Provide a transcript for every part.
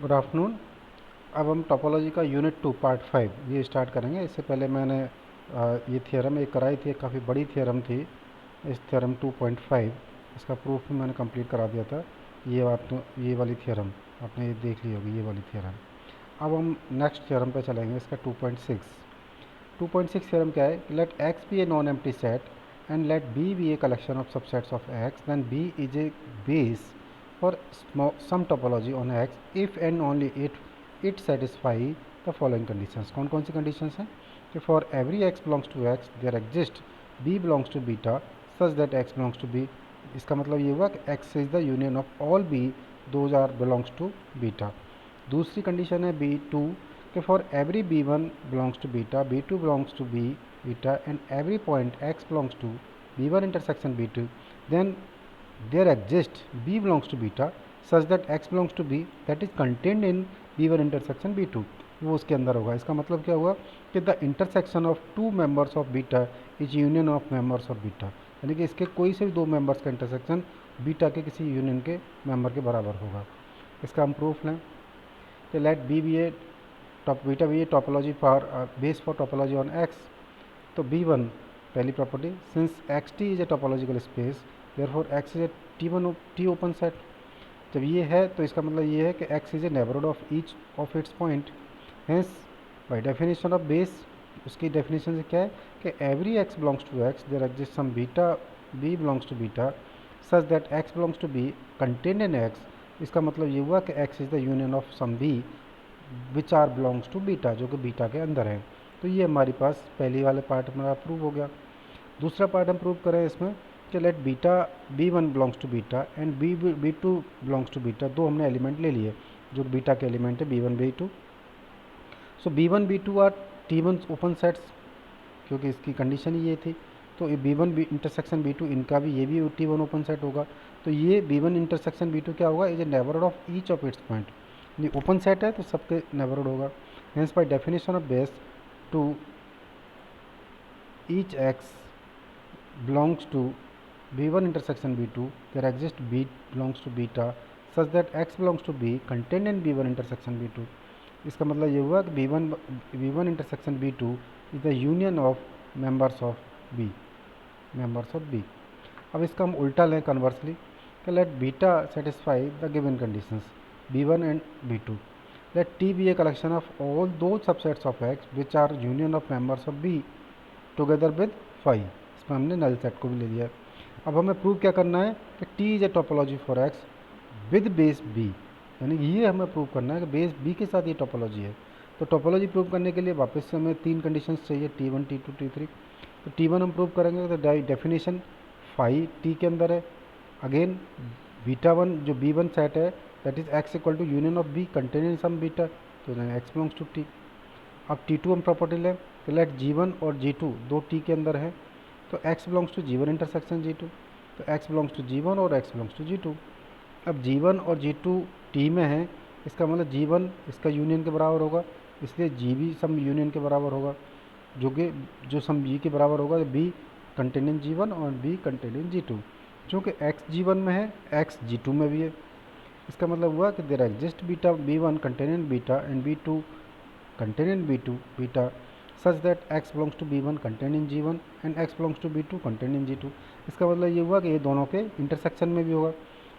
Good afternoon. अब हम topology का यूनिट 2 पार्ट 5 ये स्टार्ट करेंगे। इससे पहले मैंने ये थियरम एक कराई थी, काफ़ी बड़ी थियरम थी। इस थियरम 2.5 इसका प्रूफ भी मैंने कंप्लीट करा दिया था। ये वाली थियरम आपने ये देख ली होगी, ये वाली थियरम। अब हम नेक्स्ट थियरम पे चलेंगे, इसका 2.6। 2.6 थ्योरम क्या है? Let X be a non empty set and let B be a collection of subsets of X, then B is a base for some topology on X if and only it satisfy the following conditions. कौन कौन सी conditions हैं? कि for every X belongs to X there exist B belongs to beta such that x belongs to B. इसका मतलब ये हुआ कि X is the union of all B those are belongs to beta. दूसरी condition है B2 कि for every B1 belongs to beta, B2 belongs to B beta and every point X belongs to B1 intersection B2, then there exist B belongs to beta such that X belongs to B that is contained in B1 intersection B2। वो उसके अंदर होगा। इसका मतलब क्या हुआ कि the intersection of two members of beta is union of members of beta, यानी कि इसके कोई से भी दो मेंबर्स का इंटरसेक्शन बीटा के किसी यूनियन के मेंबर के बराबर होगा। इसका हम प्रूफ लें कि let B be a beta be a topology for base for topology on X. तो B1 पहली property, since X T is a topological space therefore X is a T open set. जब ये है तो इसका मतलब ये है कि X is a neighbourhood of each of its point. Hence by definition of base, उसकी डेफिनेशन से क्या है कि every X belongs to X there exist some beta B belongs to beta such that x belongs to B contained in x. इसका मतलब ये हुआ कि x is the union of some B which are belongs to beta, जो कि beta के अंदर है। तो ये हमारे पास पहली वाले पार्ट हमारा प्रूव हो गया। दूसरा पार्ट हम प्रूव करें इसमें कि let beta B1 belongs to beta and B2 belongs to beta. दो हमने एलिमेंट ले लिए जो बीटा के एलिमेंट है B1 B2। So B1 B2 are T1 open sets, क्योंकि इसकी कंडीशन ही ये थी। तो ये B1 इंटरसेक्शन B2 इनका भी, ये भी T1 ओपन सेट होगा। तो ये B1 इंटरसेक्शन B2 क्या होगा? Is a neighbourhood of each of its point. ये ओपन सेट है तो सबके नेबरहुड होगा। Hence by definition of base to each x belongs to B1 intersection B2 there exist B belongs to beta such that x belongs to B contained in B1 intersection B2। इसका मतलब ये हुआ कि B1 intersection B2 is the union of members of B, members of B। अब इसका हम उल्टा लें कन्वर्सली कि let beta satisfy the given conditions B1 and B2, let T be a collection of all those subsets of X which are union of members of B together with phi. इसमें हमने null set को भी ले लिया। अब हमें prove क्या करना है कि T is a topology for x with base B, यानी ये हमें प्रूव करना है कि बेस बी के साथ ये टोपोलॉजी है। तो टोपोलॉजी प्रूव करने के लिए वापस से हमें तीन कंडीशंस चाहिए, T1 T2 T3। तो T1 हम प्रूव करेंगे तो डेफिनेशन फाई टी के अंदर है। अगेन बीटा 1 जो B1 सेट है that is x equal to union of B contain in some beta, तो एक्स बिलोंग्स टू टी। अब T2 हम प्रॉपर्टी लें तो लेट G1 और G2 दो T के अंदर है, तो x belongs to G1 intersection G2, तो x बिलोंग्स टू G1 और x बिलोंग्स टू G2। अब G1 और G2 T में है, इसका मतलब G1 इसका यूनियन के बराबर होगा, इसलिए G भी सम यूनियन के बराबर होगा, जो सम G के बराबर होगा B कंटेन इन G1 और B कंटेन इन G2। चूँकि x G1 में है x G2 में भी है, इसका मतलब हुआ कि there exist beta B1 contain in beta and B2 contained in B2 beta such that x belongs to B1 contained in G1 and x belongs to B2 contained in G2। इसका मतलब ये हुआ कि ये दोनों के इंटरसेक्शन में भी होगा,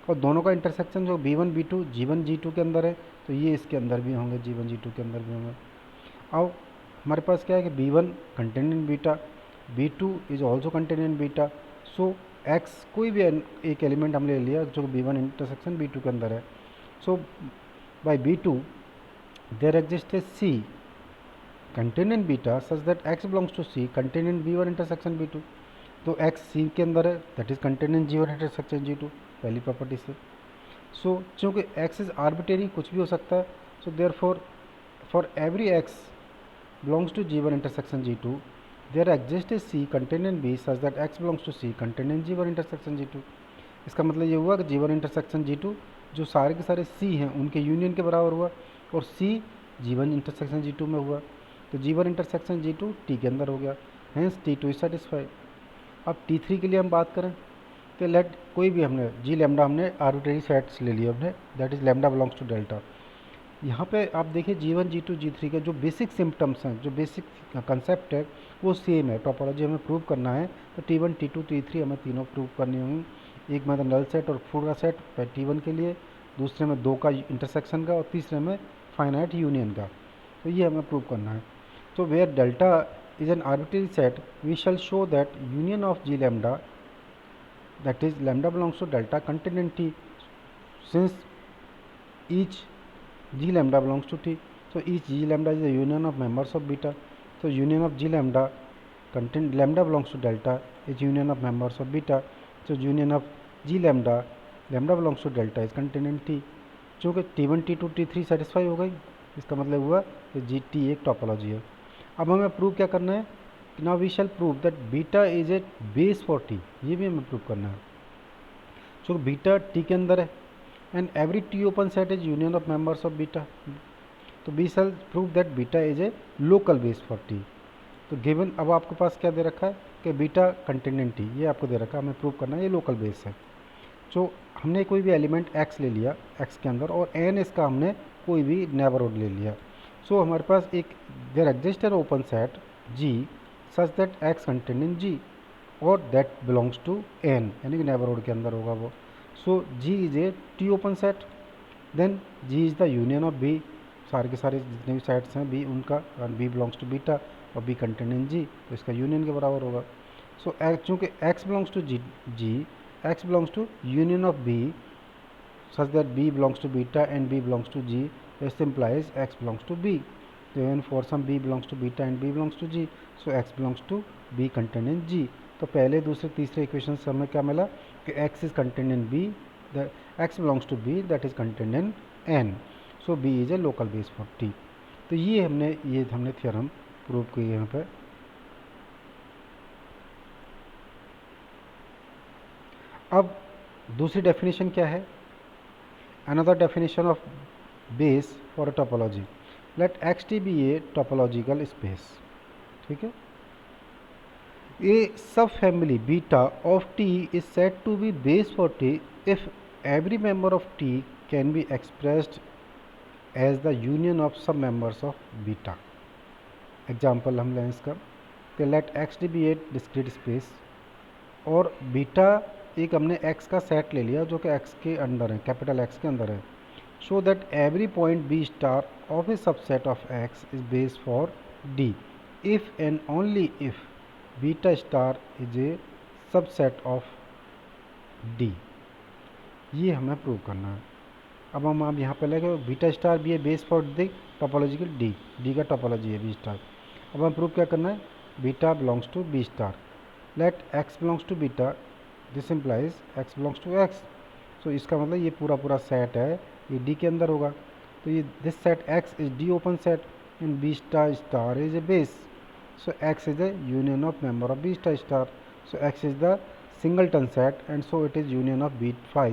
और दोनों का इंटरसेक्शन जो B1 B2 G1 G2 के अंदर है तो ये इसके अंदर भी होंगे, G1 G2 के अंदर भी होंगे। अब हमारे पास क्या है कि B1 contained in beta, B2 is also contained in beta. So x कोई भी एक एलिमेंट हम ले लिया जो B1 इंटरसेक्शन B2 के अंदर है। So by B2 there exists a C contained in beta such that x belongs to C contained in B1 intersection B2। तो x C के अंदर है that is contained in G1 intersection G2 पहली property से। सो चूँकि x is arbitrary, कुछ भी हो सकता है, so there for every x belongs to G1 intersection G2 there exists a C contained in B such that x belongs to C contained in G1 intersection G2। इसका मतलब ये हुआ कि G1 इंटरसेक्शन G2 जो सारे के सारे C हैं उनके यूनियन के बराबर हुआ, और C G1 इंटरसेक्शन G2 में हुआ, तो G1 इंटरसेक्शन G2 T के अंदर हो गया। Hence T2 is satisfied. अब T3 के लिए हम बात करें तो लेट कोई भी हमने G लैम्डा हमने आर्बिट्रेरी सेट्स ले लिया हमने, that is lambda belongs to delta. यहाँ पे आप देखिए G1 G2 G3 के जो बेसिक सिम्टम्स हैं, जो बेसिक कंसेप्ट है वो सेम है। टोपोलॉजी हमें प्रूव करना है तो T1 T2 T3 हमें तीनों प्रूव करनी होंगी। एक में तो नल सेट और फुल का सेट T1 के लिए, दूसरे में दो का इंटरसेक्शन का और तीसरे में फाइनाइट यूनियन का। तो ये हमें प्रूव करना है। तो where delta is an arbitrary set we shall show that union of G lambda, that is lambda belongs to delta contained in T, since each G lambda belongs to T. So each G lambda is a union of members of beta. So union of G lambda contained lambda belongs to delta is union of members of beta. So union of G lambda lambda belongs to delta is contained in T. चूँकि T1 T2 T3 satisfy हो गई, इसका मतलब हुआ कि G T एक topology है। अब हमें प्रूव क्या करना है? Now we shall prove that beta is a base for T. ये भी हमें प्रूव करना है। सो बीटा टी के अंदर है and every T open set is union of members of beta. तो we shall prove that beta is a local base for T. तो गिवन अब आपके पास क्या दे रखा है कि बीटा कंटेंट इन टी, ये आपको दे रखा है, हमें प्रूव करना है ये लोकल बेस है। सो हमने कोई भी एलिमेंट x ले लिया x के अंदर और n इसका हमने कोई भी नेबरहुड ले लिया। सो हमारे पास एक there exist an open set G such that x contained in G और दैट बिलोंग्स टू n, यानी कि नेबरहुड के अंदर होगा वो। So G is a T open set, then G is the union of B, सारे के सारे जितने भी सेट्स हैं B उनका, और B बिलोंग्स टू बीटा और B कंटेंट इन G, तो इसका यूनियन के बराबर होगा। सो चूँकि x belongs to G, x belongs to union of B such that B belongs to beta and B belongs to G, this implies x belongs to B. Then for some B belongs to beta and B belongs to G, so x belongs to B contained in G. तो पहले दूसरे तीसरे equation से हमें क्या मिला कि x is contained in B, the x belongs to B that is contained in N, so B is a local base for T. तो ये हमने थ्योरम प्रूव की है यहाँ पे। अब दूसरी डेफिनेशन क्या है? Another definition of base for a topology, let x T be a topological space. ठीक है, a sub family beta of T is said to be base for T if every member of T can be expressed as the union of sub members of beta. Example हम लें इसका कि let x T be a discrete space, और beta एक हमने x का set ले लिया जो कि x के अंदर है, कैपिटल X के अंदर है। Show that every point B star of A subset of x is base for D if and only if beta star is A subset of D। ये हमें प्रूव करना है। अब हम आप यहाँ पे लगे बीटा स्टार भी है base for the topological D का टोपोलॉजी है B स्टार। अब हम प्रूव क्या करना है? Beta belongs to B star, let x belongs to beta, this implies x belongs to x। So इसका मतलब ये पूरा सेट है ये D के अंदर होगा। तो ये this set x is D open set and B star star is a base. So x is a union of member of B star star. So x is the singleton set and so it is union of beta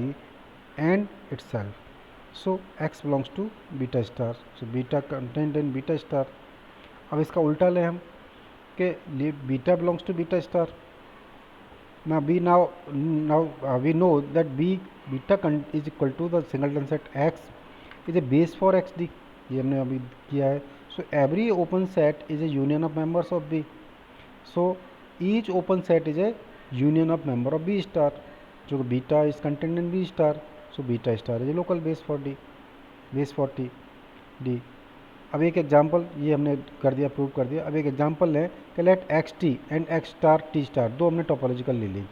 and itself. So x belongs to beta star, so beta contained in beta star. अब इसका उल्टा लें हम कि beta belongs to beta star. Now we know that beta is equal to the singleton set x is a base for xd, ये हमने अभी किया है। So every open set is a union of members of B. So each open set is a union of member of B star, जो beta is contained in B star, so beta star is a local base for D, base for T D। अब एक example ये हमने कर दिया, prove कर दिया। अब एक एग्जाम्पल लें कि let x T and x star T star, दो हमने टोपोलॉजिकल ले ली।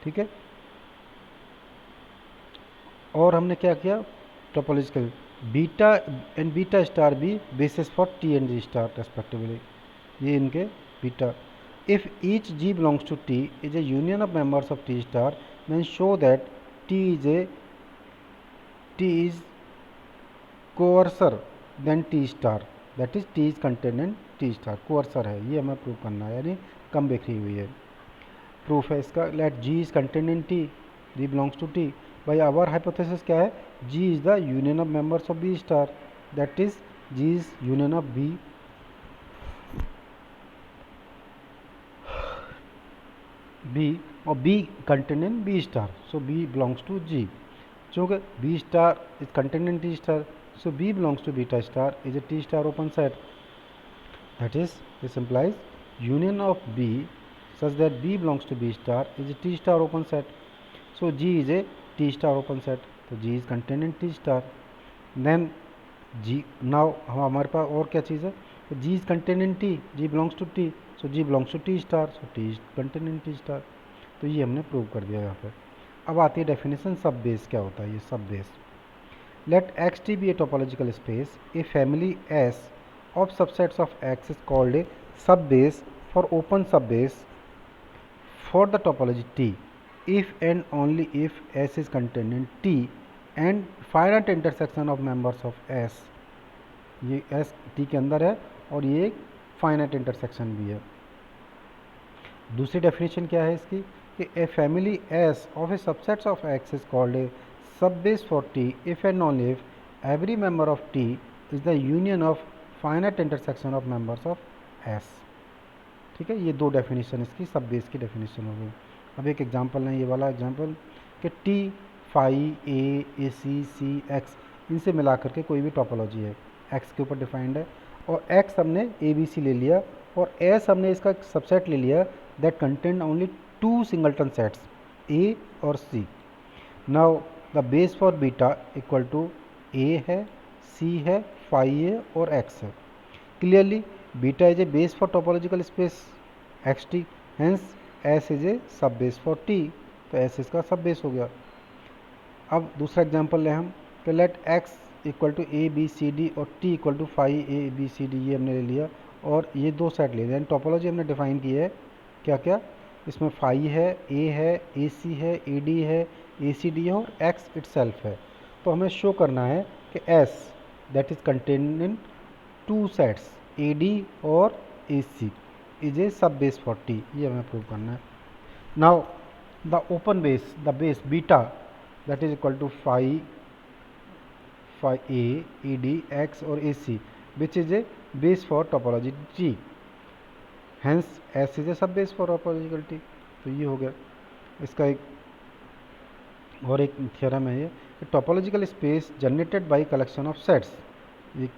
ठीक है, और हमने क्या किया? Topological beta and beta star B basis for T and G star respectively, ये इनके beta. If each G belongs to T is a union of members of T star, then show that T is coarser than T star, that is T is content in T star. Coarser है, ये हमें prove करना है, यानी कम बिखरी हुई है। Proof है इसका, let G is content in T, G belongs to T. भाई आवर हाइपोथेसिस क्या है? G is the union of members of B star, that is G is union of B और B content in B star, so B belongs to G. चूँकि B star is content in T star, So B belongs to beta star is a T star open set. That is, this implies union of B such that B belongs to B star is a T star open set. So G is a T star open set. So G is contained in T star. Then G, now हमारे पास और क्या चीज़ है? तो G is contained in T, G belongs to T, so G belongs to T star, so T is contained in T star. तो ये हमने prove कर दिया यहाँ पर. अब आती है डेफिनेशन सब बेस क्या होता है. ये सब base, let Xt be a topological space. A family S of subsets of X is called a subbase for open subbase for the topology T if and only if S is contained in T and finite intersection of members of S. ये S T के अंदर है और ये एक finite intersection भी है. दूसरी डेफिनेशन क्या है इसकी कि a family S of a subsets of X is called a sub base for T if and only if every member of T is the union of finite intersection of members of S. ठीक है, ये दो definition इसकी सब base की definition हो गई. अब एक एग्जांपल है, ये वाला एग्जांपल कि टी फाई ए सी सी एक्स इनसे मिलाकर के कोई भी टोपोलॉजी है, एक्स के ऊपर डिफाइंड है और एक्स हमने ए बी सी ले लिया और एस हमने इसका सबसेट ले लिया that contain only two singleton sets A और C. Now the base for beta equal to A है, सी है, फाई है और एक्स है. Clearly beta is a base for topological space X T, hence S is a sub base for T, तो S इसका sub base हो गया. अब दूसरा एग्जांपल लें हम कि let X equal to A B C D और T equal to phi A B C D, ये हमने ले लिया और ये दो सेट ले लिया. टोपोलॉजी हमने डिफाइन की है क्या क्या, इसमें फाई है, ए सी है, ए डी है, ए सी डी है और एक्स इटसेल्फ है. तो हमें शो करना है कि S that is contained in two sets A D और A C is a sub base for T, ये हमें प्रूव करना है. Now the open base, the base beta that is equal to phi A D X और A C which is a base for topology T, hence S is a sub base for topological T. तो ये हो गया इसका एक और एक theorem है ये कि topological space generated by collection of sets. एक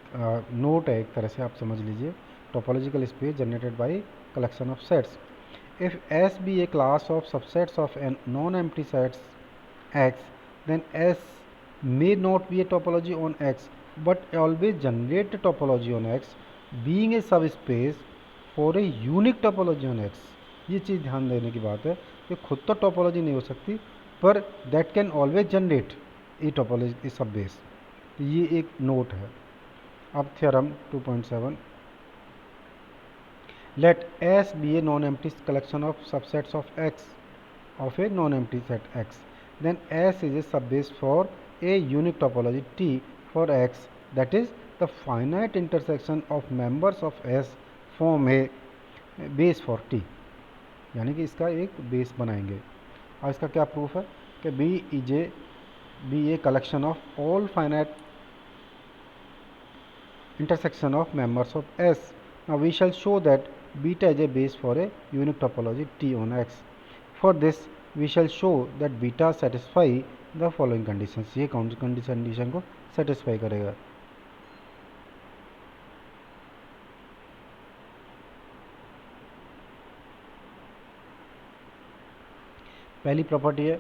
नोट है एक तरह से, आप समझ लीजिए. Topological space generated by collection of sets. If S be a class of subsets of an non empty sets x, then S may not be a topology on X but always generate a topology on X being a subspace for a unique topology on X. ये चीज़ ध्यान देने की बात है कि खुद तो topology नहीं हो सकती पर that can always generate a topology a sub base. तो ये एक नोट है. अब theorem 2.7, let S be a non empty collection of subsets of X of a non empty set X, then S is a sub base for a unique topology T for X, that is the finite intersection of members of S form a base for T. यानी कि इसका एक base बनाएंगे. और इसका क्या proof है कि B A collection of all finite intersection of members of S. Now we shall show that beta is a base for a unique topology T on X. For this we shall show that beta satisfy the following conditions. ये कौन सी condition को satisfy करेगा. पहली property है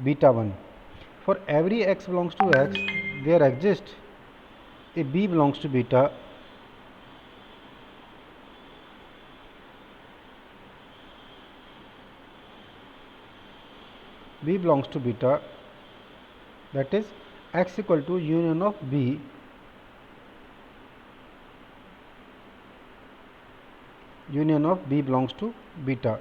beta 1. For every x belongs to x there exist a b belongs to beta that is x equal to union of b belongs to beta.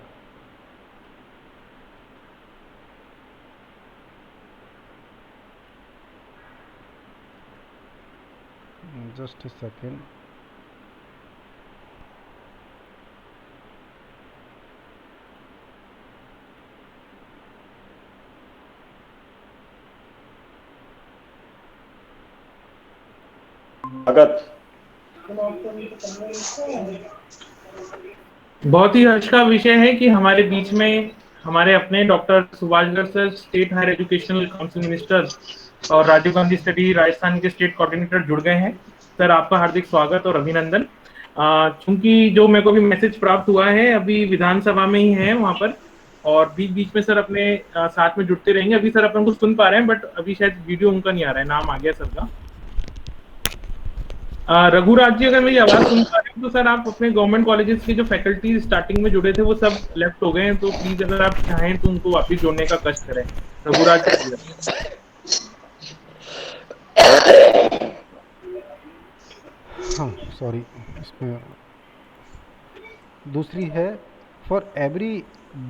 Just a second. बहुत ही हर्ष का विषय है कि हमारे बीच में हमारे अपने doctor Subhash Garg sir, state higher educational council minister और राजीव गांधी स्टडी राजस्थान के स्टेट कोऑर्डिनेटर जुड़ गए हैं। सर आपका हार्दिक स्वागत और अभिनंदन। चूंकि जो मेरे को भी मैसेज प्राप्त हुआ है, अभी विधानसभा में ही है वहां पर, और बीच बीच में सर अपने साथ में जुड़ते रहेंगे। अभी सर अपन को सुन पा रहे हैं, बट अभी शायद वीडियो उनका नहीं आ रहा है, नाम आ गया सर का। रघुराज जी, अगर मेरी आवाज सुन पा रहे हैं तो सर आप अपने गवर्नमेंट कॉलेजेस के जो फैकल्टी स्टार्टिंग में जुड़े थे वो सब लेफ्ट हो गए हैं, तो प्लीज अगर आप चाहें तो उनको वापस जोड़ने का कष्ट करें। रघुराज जी। हाँ सॉरी, इसमें दूसरी है, for every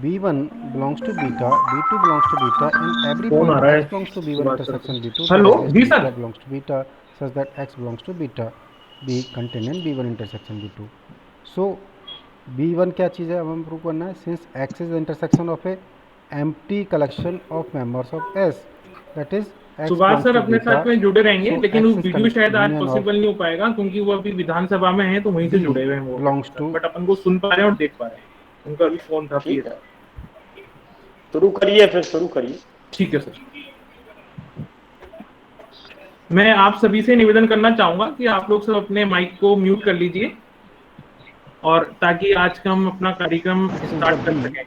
b1 belongs to beta, b2 belongs to beta, and every phone आ point रहा है x belongs to b1 Subhash sir intersection b2, को। there hello exists ji sir. beta belongs to beta such that x belongs to beta be contained in b1 intersection b2. So b1 क्या चीज़ है, अब हम prove करना है, since x is the intersection of a empty collection of members of S, that is x Subhash belongs sir to अपने beta, साथ में जुड़े रहेंगे, so लेकिन वो x is वीडियो शायद आज union of पॉसिबल नहीं हो पाएगा क्योंकि वो अभी विधानसभा में है, तो वहीं से b जुड़े हुए हैं वो belongs सर, to, बट अपन को सुन पा रहे हैं और देख पा रहे हैं। उनका अभी फोन था, प्लीज। ठीक है, शुरू करिए, फिर शुरू करिए। ठीक है सर। मैं आप सभी से निवेदन करना चाहूंगा कि आप लोग सब अपने माइक को म्यूट कर लीजिए, और ताकि आज का हम अपना कार्यक्रम since the स्टार्ट कर b सकें।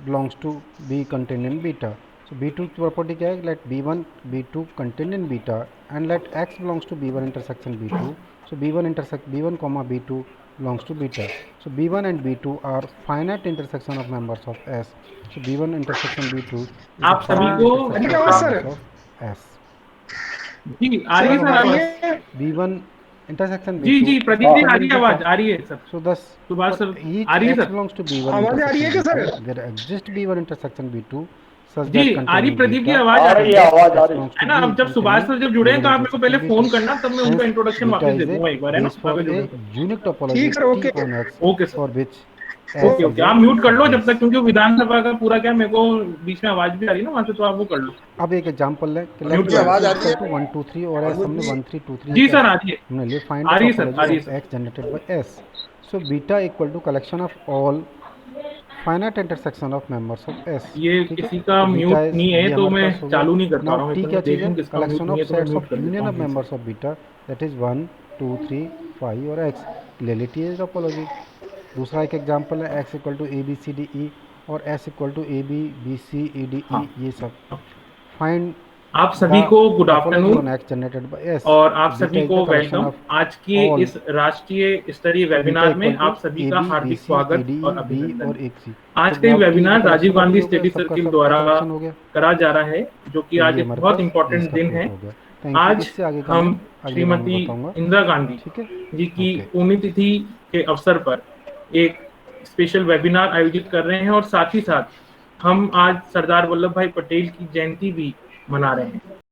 belongs to b contained in beta. So b2 की प्रॉपर्टी क्या है, let b1 b2 contained in beta and let x belongs to b1 intersection b2. So b1 intersect b1 comma b2 belongs to beta. So b1 and b2 are finite intersection of members of S. So b1 intersection b2 is the आप सभी finite को intersection of members of S. जी आ रही अब है sir हमारे आवाज? पास b1 intersection जी b2 जी प्रदीप हाँ जी आ रही है आवाज, आ रही है sir. so thus Subhash for sir each आ रही है x sir? belongs to b1 आवाज आ रही है intersection क्या b2, sir? there exists b1 intersection b2 such जी that आ रही, containing प्रदीप जी beta आवाज आ आ रही रही है, है, आवाज आ x रही belongs है to ना? b अब जब सुभाष containing सर जब जुड़े हैं b1 तो आप मेरे को पहले intersection फोन b2. करना, तब मैं उनका Hence इंट्रोडक्शन beta वापस दे is a दूंगा एक बार, है ना, base for अगर a जुड़े तो। unique topology ठीक sir, T okay on x okay sir. for which okay S is okay, a आप म्यूट कर लो जब base. तक, क्योंकि विधानसभा का पूरा क्या, मेरे को बीच में आवाज भी आ रही है ना वहां से, तो आप वो कर लो। अब एक एग्जांपल लें कि म्यूट लेट जी कर लो। x आवाज आ इज रही इक्वल है टू 1 2 3 और s हमने 1 3 2 3 जी क्या सर आ रही है, हमने लिए फाइंड आ द रही है सर, आ टोपोलॉजी रही है of sir. x generated by s. So beta equal to collection of all finite intersection of members of S. ये ठीक है, किसी का तो बीटा म्यूट नहीं है ये तो हमारे मैं पास हो गया. चालू नहीं कर पा नाउ रहा हूँ, टी एक बार क्या मैं चीज़ देख है, लूँ किसका म्यूट कलेक्शन नहीं ऑफ है, तो मैं सेट्स म्यूट ऑफ कर देता यूनियन हूँ ऑफ फिर से। Members of beta, that is 1 2 3 5 और X. Clearly T is topology. दूसरा एक एग्जांपल है X equal to A B C D E और S equal to A B B C E D E, हाँ, ये सब. फाइंड आप द सभी को good topology afternoon on X generated by S. और आप सो बीटा सभी इज द को कलेक्शन वेलकम ऑफ आज के ऑल. इस राष्ट्रीय स्तरीय सो बीटा वेबिनार में इक्वल टू आप सभी ए का बी बी हार्दिक सी ए स्वागत डी और ई बी अभिनंदन। और एक सी. आज तो का ये अब T is the webinar Rajiv collection of, Gandhi हो गया स्टडी सबका सर्किल सबका द्वारा कलेक्शन हो गया. करा जा रहा है, जो कि तो आज ये एक हमारे बहुत पास ये इंपॉर्टेंट इसका दिन प्रूफ है। हो गया. Thank you. आज इससे आगे का मैं हम अगली बार में श्रीमती बताऊंगा. इंदिरा गांधी ठीक है, जी की ओके. पुण्यतिथि के अवसर पर एक स्पेशल वेबिनार आयोजित कर रहे हैं, और साथ ही साथ हम आज सरदार वल्लभ भाई पटेल की जयंती भी मना रहे हैं।